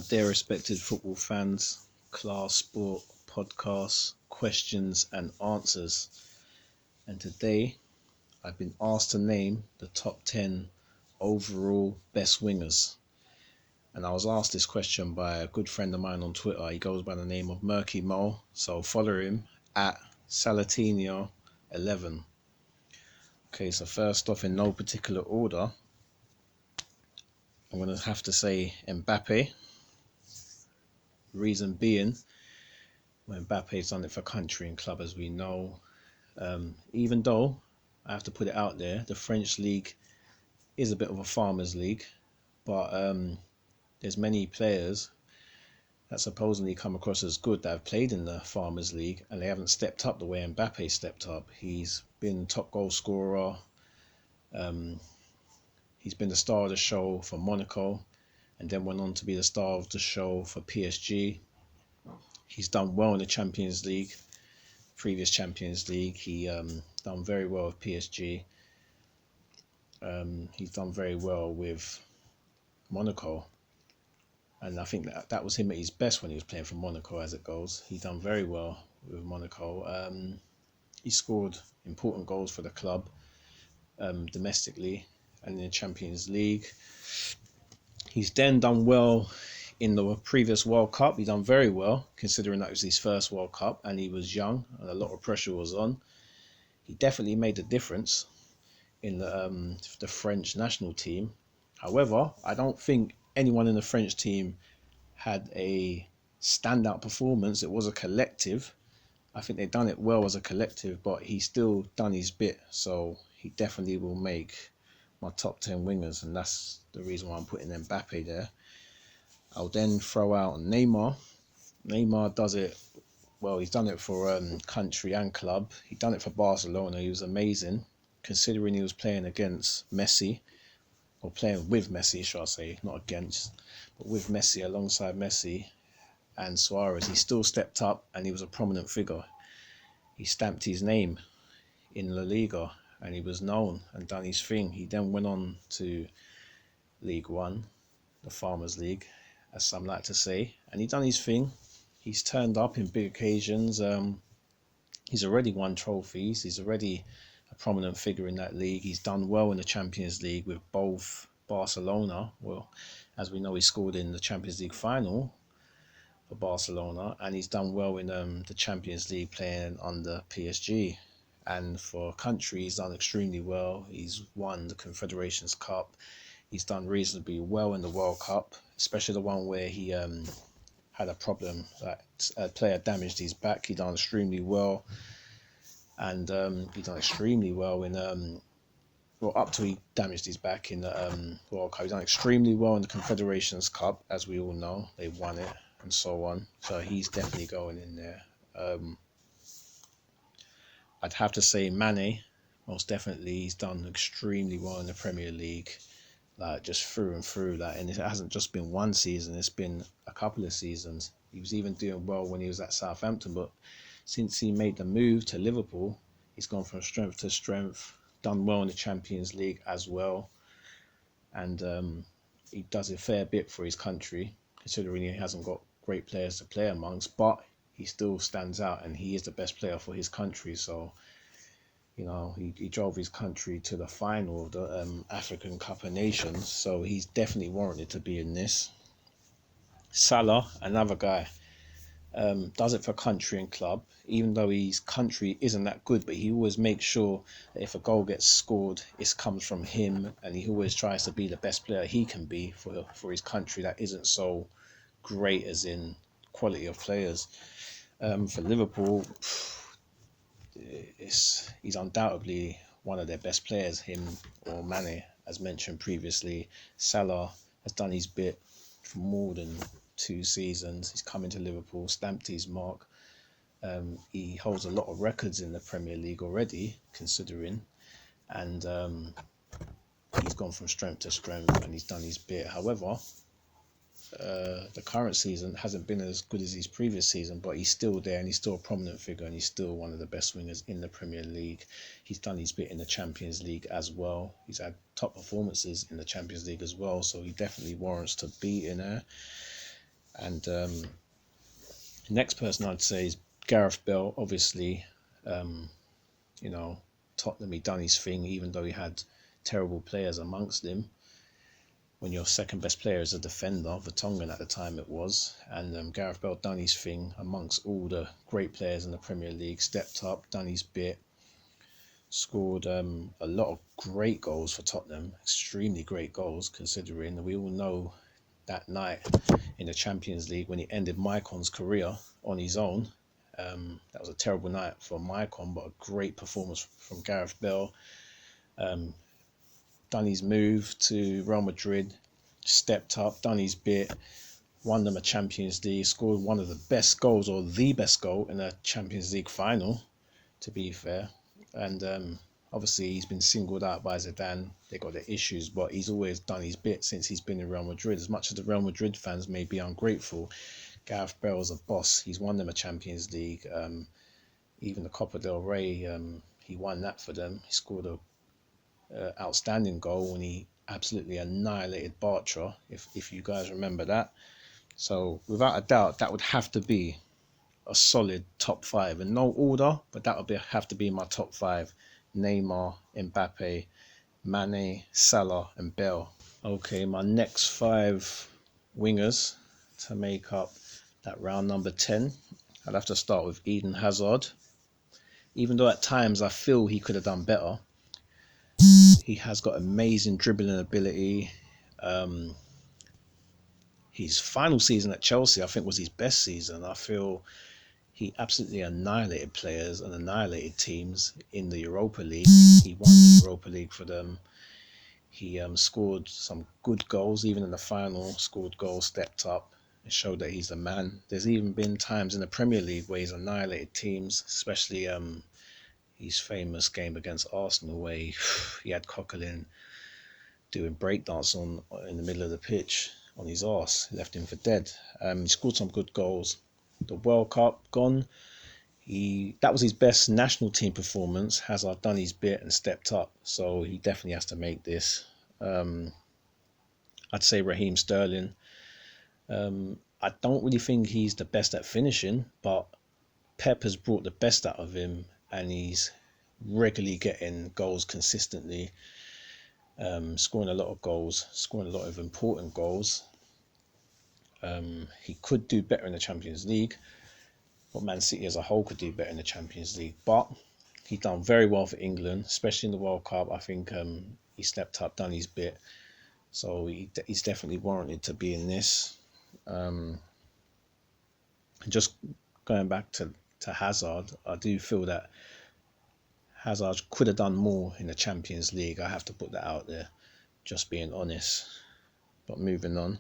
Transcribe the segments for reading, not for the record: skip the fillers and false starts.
Dear respected football fans, KlarseSport podcast, questions and answers. And today I've been asked to name the top 10 overall best wingers. And I was asked this question by a good friend of mine on Twitter. He goes by the name of Murky Mo. So follow him at Salatinho11. Okay, so first off, in no particular order, I'm going to have to say Mbappe. Reason being, when Mbappe's done it for country and club, as we know. Even though, I have to put it out there, the French league is a bit of a farmers league, but there's many players that supposedly come across as good that have played in the farmers league and they haven't stepped up the way Mbappe stepped up. He's been top goal scorer. He's been the star of the show for Monaco and then went on to be the star of the show for PSG. He's done well in the Champions League, previous Champions League. He done very well with PSG. He's done very well with Monaco. And I think that was him at his best when he was playing for Monaco, as it goes. He done very well with Monaco. He scored important goals for the club, domestically and in the Champions League. He's then done well in the previous World Cup. He done very well, considering that was his first World Cup and he was young and a lot of pressure was on. He definitely made a difference in the French national team. However, I don't think anyone in the French team had a standout performance. It was a collective. I think they've done it well as a collective, but he's still done his bit. So he definitely will make my top 10 wingers, and that's the reason why I'm putting Mbappe there. I'll then throw out Neymar. Neymar does it well. He's done it for country and club. He done it for Barcelona. He was amazing, considering he was playing against Messi, or playing with Messi, should I say, not against, but with Messi, alongside Messi and Suarez. He still stepped up and he was a prominent figure. He stamped his name in La Liga and he was known and done his thing. He then went on to League One, the Farmers League, as some like to say, and he done his thing. He's turned up in big occasions. He's already won trophies. He's already a prominent figure in that league. He's done well in the Champions League with both Barcelona. Well, as we know, he scored in the Champions League final for Barcelona, and he's done well in the Champions League playing under PSG. And for country, he's done extremely well. He's won the Confederations Cup. He's done reasonably well in the World Cup, especially the one where he had a problem that a player damaged his back. He done extremely well, and he done extremely well in up till he damaged his back in the World Cup. He done extremely well in the Confederations Cup, as we all know. They won it and so on. So he's definitely going in there. I'd have to say Mane, most definitely. He's done extremely well in the Premier League, like just through and through. Like, and it hasn't just been one season; it's been a couple of seasons. He was even doing well when he was at Southampton, but since he made the move to Liverpool, he's gone from strength to strength. Done well in the Champions League as well, and he does a fair bit for his country, considering he hasn't got great players to play amongst, but he still stands out and he is the best player for his country. So, you know, he drove his country to the final of the African Cup of Nations, so he's definitely warranted to be in this. Salah, another guy, does it for country and club, even though his country isn't that good, but he always makes sure that if a goal gets scored, it comes from him, and he always tries to be the best player he can be for his country that isn't so great as in quality of players. For Liverpool, he's undoubtedly one of their best players, him or Mane, as mentioned previously. Salah has done his bit for more than 2 seasons. He's come into Liverpool, stamped his mark. He holds a lot of records in the Premier League already, considering, and he's gone from strength to strength and he's done his bit. However, the current season hasn't been as good as his previous season, but he's still there and he's still a prominent figure and he's still one of the best wingers in the Premier League. He's done his bit in the Champions League as well. He's had top performances in the Champions League as well, so he definitely warrants to be in there. And next person I'd say is Gareth Bale. Obviously, you know, Tottenham, he done his thing, even though he had terrible players amongst him. When your second best player is a defender, Vertonghen at the time it was, and Gareth Bale done his thing amongst all the great players in the Premier League, stepped up, done his bit, scored a lot of great goals for Tottenham, extremely great goals considering we all know that night in the Champions League when he ended Maicon's career on his own. That was a terrible night for Maicon, but a great performance from Gareth Bale. Done his move to Real Madrid, stepped up, done his bit, won them a Champions League, scored one of the best goals or the best goal in a Champions League final, to be fair. And obviously he's been singled out by Zidane. They got their issues, but he's always done his bit since he's been in Real Madrid. As much as the Real Madrid fans may be ungrateful, Gareth Bale's a boss. He's won them a Champions League. Even the Copa del Rey, he won that for them. He scored a outstanding goal when he absolutely annihilated Bartra, if you guys remember that. So without a doubt, that would have to be a solid top five, in no order, but that would have to be my top five: Neymar, Mbappe, Mane, Salah, and Bale. Okay, my next five wingers to make up that round number 10. I'd have to start with Eden Hazard. Even though at times I feel he could have done better, he has got amazing dribbling ability. His final season at Chelsea, I think, was his best season. I feel he absolutely annihilated players and annihilated teams in the Europa League. He won the Europa League for them. He scored some good goals, even in the final, scored goals, stepped up, and showed that he's a man. There's even been times in the Premier League where he's annihilated teams, especially his famous game against Arsenal where he had Coquelin doing breakdance in the middle of the pitch on his arse, left him for dead. He scored some good goals. The World Cup gone. That was his best national team performance. Hazard done his bit and stepped up, so he definitely has to make this. I'd say Raheem Sterling. I don't really think he's the best at finishing, but Pep has brought the best out of him, and he's regularly getting goals consistently, scoring a lot of goals, scoring a lot of important goals. He could do better in the Champions League, but Man City as a whole could do better in the Champions League. But he done very well for England, especially in the World Cup. I think he stepped up, done his bit, so he's definitely warranted to be in this. Just going back to Hazard, I do feel that Hazard could have done more in the Champions League. I have to put that out there, just being honest. But moving on.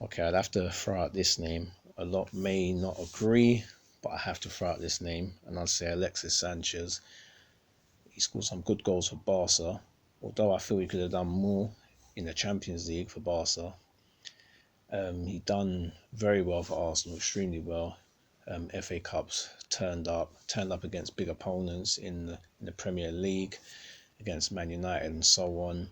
Okay, I'd have to throw out this name. A lot may not agree, but I have to throw out this name, and I'll say Alexis Sanchez. He scored some good goals for Barca, although I feel he could have done more in the Champions League for Barca. He done very well for Arsenal, extremely well. FA Cups turned up against big opponents in the Premier League, against Man United and so on.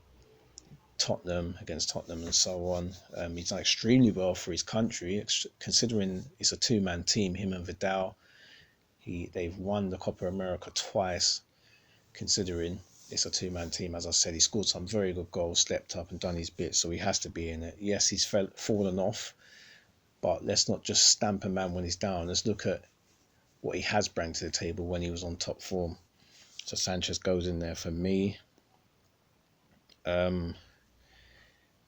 Against Tottenham and so on. He's done extremely well for his country, considering it's a two-man team, him and Vidal. They've won the Copa America twice, considering it's a two-man team. As I said, he scored some very good goals, stepped up and done his bit, so he has to be in it. Yes, he's fallen off, but let's not just stamp a man when he's down. Let's look at what he has brought to the table when he was on top form. So Sanchez goes in there for me.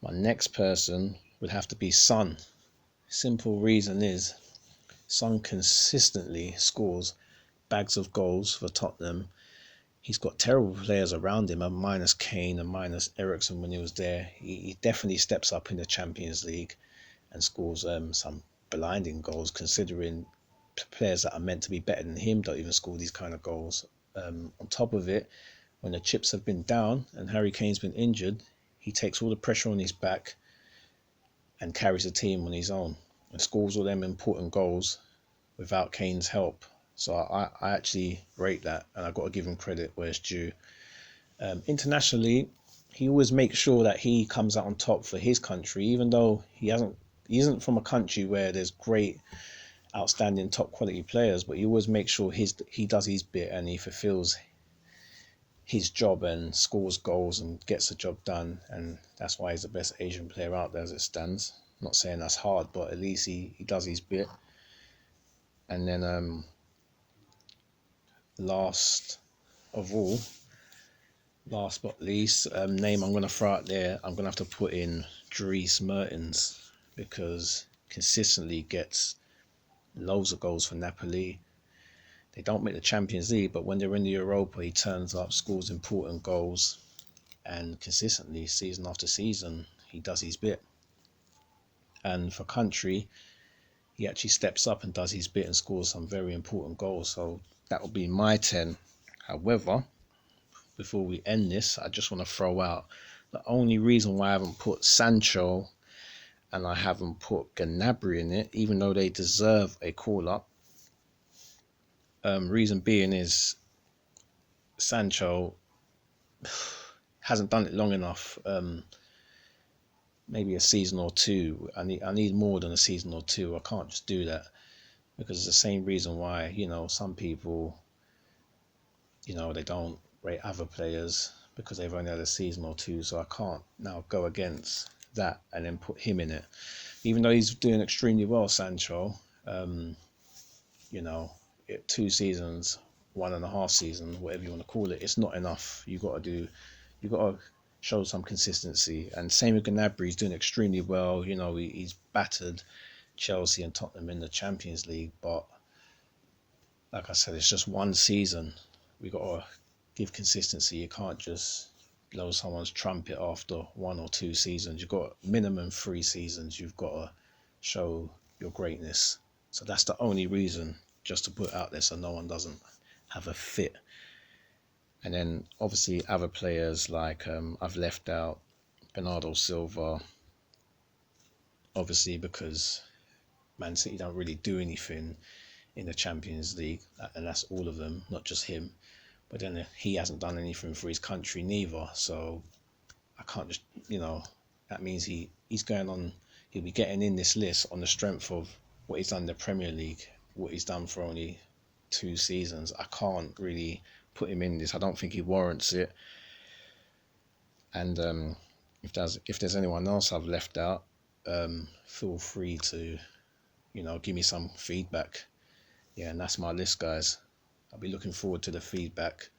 My next person would have to be Son. Simple reason is Son consistently scores bags of goals for Tottenham. He's got terrible players around him, and minus Kane and minus Eriksen when he was there. He definitely steps up in the Champions League and scores some blinding goals, considering players that are meant to be better than him don't even score these kind of goals. On top of it, when the chips have been down and Harry Kane's been injured, he takes all the pressure on his back and carries the team on his own and scores all them important goals without Kane's help. So I actually rate that, and I've got to give him credit where it's due. Internationally, he always makes sure that he comes out on top for his country, even though he hasn't he isn't from a country where there's great, outstanding, top quality players, but he always makes sure he does his bit and he fulfills his job and scores goals and gets the job done. And that's why he's the best Asian player out there as it stands. I'm not saying that's hard, but at least he does his bit. And then last of all, last but least, name I'm going to throw out there, I'm going to have to put in Dries Mertens, because consistently gets loads of goals for Napoli. They don't make the Champions League, but when they're in the Europa, he turns up, scores important goals, and consistently, season after season, he does his bit. And for country, he actually steps up and does his bit and scores some very important goals. So that will be my 10. However, before we end this, I just want to throw out the only reason why I haven't put Sancho and I haven't put Gnabry in it, even though they deserve a call-up. Reason being is Sancho hasn't done it long enough. Maybe a season or two. I need more than a season or two. I can't just do that, because it's the same reason why, some people, they don't rate other players because they've only had a season or two. So I can't now go against that and then put him in it, even though he's doing extremely well, Sancho. 2 seasons, 1.5 seasons, whatever you want to call it, it's not enough. You got to show some consistency. And same with Gnabry, he's doing extremely well. He's battered Chelsea and Tottenham in the Champions League, but like I said, it's just 1 season. We got to give consistency. You can't just blow someone's trumpet after 1 or 2 seasons. You've got minimum 3 seasons. You've got to show your greatness. So that's the only reason, just to put out there so no one doesn't have a fit. And then obviously other players like I've left out Bernardo Silva, obviously because Man City don't really do anything in the Champions League, and that's all of them, not just him. But then he hasn't done anything for his country neither, so I can't just, that means he's going on, he'll be getting in this list on the strength of what he's done in the Premier League, what he's done for only 2 seasons. I can't really put him in this. I don't think he warrants it. And if there's anyone else I've left out, feel free to give me some feedback. Yeah, and that's my list, guys. I'll be looking forward to the feedback.